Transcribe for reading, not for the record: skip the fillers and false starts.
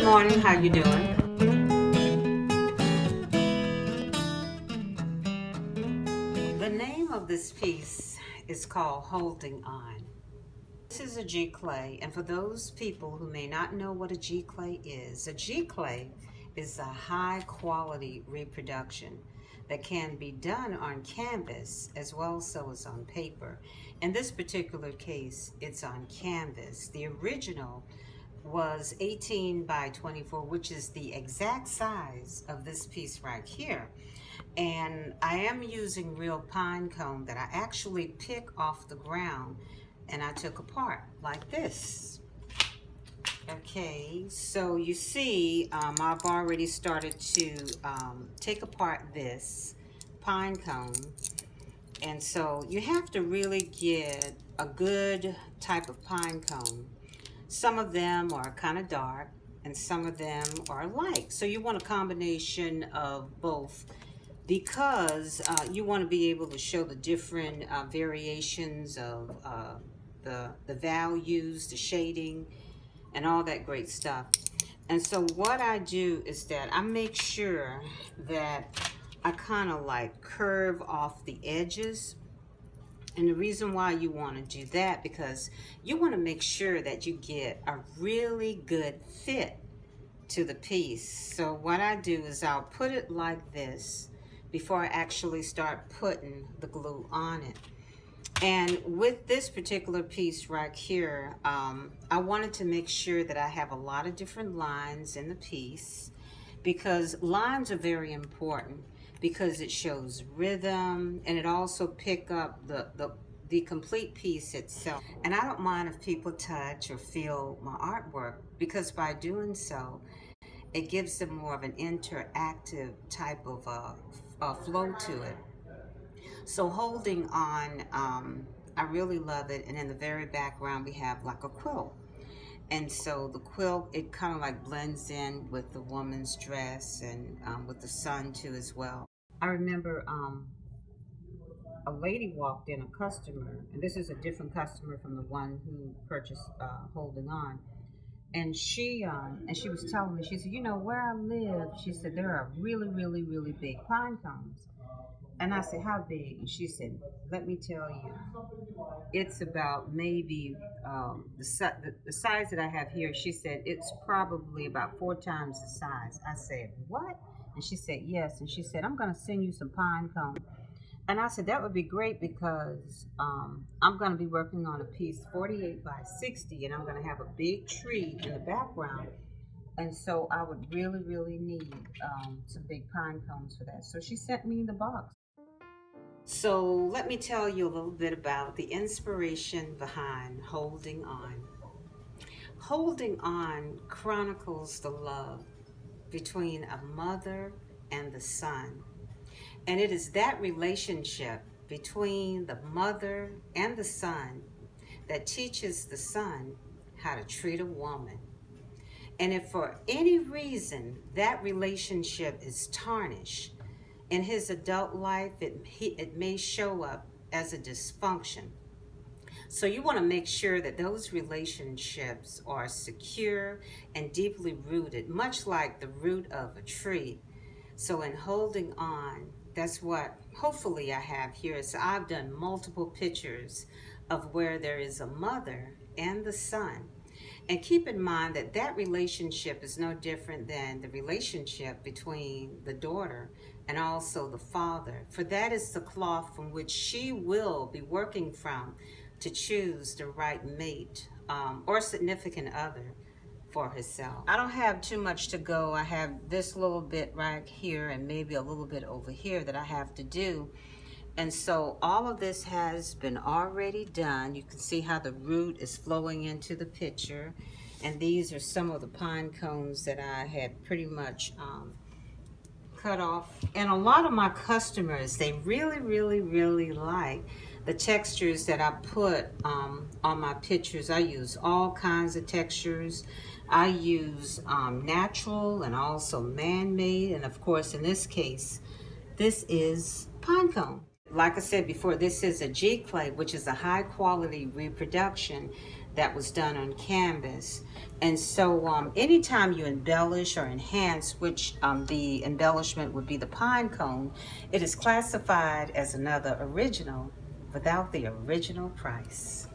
morning. How you doing? The name of this piece is called Holding On. This is a giclee, and for those people who may not know what a giclee is a high quality reproduction that can be done on canvas as well as on paper. In this particular case, it's on canvas. The original was 18 by 24, which is the exact size of this piece right here. And I am using real pine cone that I actually pick off the ground and I took apart like this. Okay, so you see, I've already started to take apart this pine cone. And so you have to really get a good type of pine cone. Some of them are kind of dark and some of them are light. So you want a combination of both because you want to be able to show the different variations of the values, the shading, and all that great stuff. And so what I do is that I make sure that I kind of like curve off the edges. And the reason why you want to do that, because you want to make sure that you get a really good fit to the piece. So what I do is I'll put it like this before I actually start putting the glue on it. And with this particular piece right here, I wanted to make sure that I have a lot of different lines in the piece, because lines are very important because it shows rhythm and it also pick up the complete piece itself. And I don't mind if people touch or feel my artwork, because by doing so, it gives them more of an interactive type of flow to it. So Holding On, I really love it. And in the very background, we have like a quilt. And so the quilt, it kind of like blends in with the woman's dress and with the sun too as well. I remember a lady walked in, a customer, and this is a different customer from the one who purchased Holding On. And she was telling me, she said, you know, where I live, she said, there are really, really, really big pine cones. And I said, how big? And she said, let me tell you, it's about maybe the size that I have here. She said, it's probably about 4 times the size. I said, what? And she said, yes. And she said, I'm going to send you some pine cones. And I said, that would be great, because I'm going to be working on a piece 48 by 60, and I'm going to have a big tree in the background. And so I would really, really need some big pine cones for that. So she sent me the box. So let me tell you a little bit about the inspiration behind Holding On. Holding On chronicles the love between a mother and the son. And it is that relationship between the mother and the son that teaches the son how to treat a woman. And if for any reason that relationship is tarnished in his adult life, it may show up as a dysfunction. So you want to make sure that those relationships are secure and deeply rooted, much like the root of a tree. So in Holding On, that's what hopefully I have here. So I've done multiple pictures of where there is a mother and the son. And keep in mind that that relationship is no different than the relationship between the daughter and also the father. For that is the cloth from which she will be working from to choose the right mate or significant other for herself. I don't have too much to go. I have this little bit right here and maybe a little bit over here that I have to do. And so all of this has been already done. You can see how the root is flowing into the picture. And these are some of the pine cones that I had pretty much cut off. And a lot of my customers, they really, really, really like the textures that I put on my pictures. I use all kinds of textures. I use natural and also man-made. And of course, in this case, this is pine cone. Like I said before, this is a giclee, which is a high quality reproduction that was done on canvas. And so anytime you embellish or enhance, which the embellishment would be the pine cone, it is classified as another original without the original price.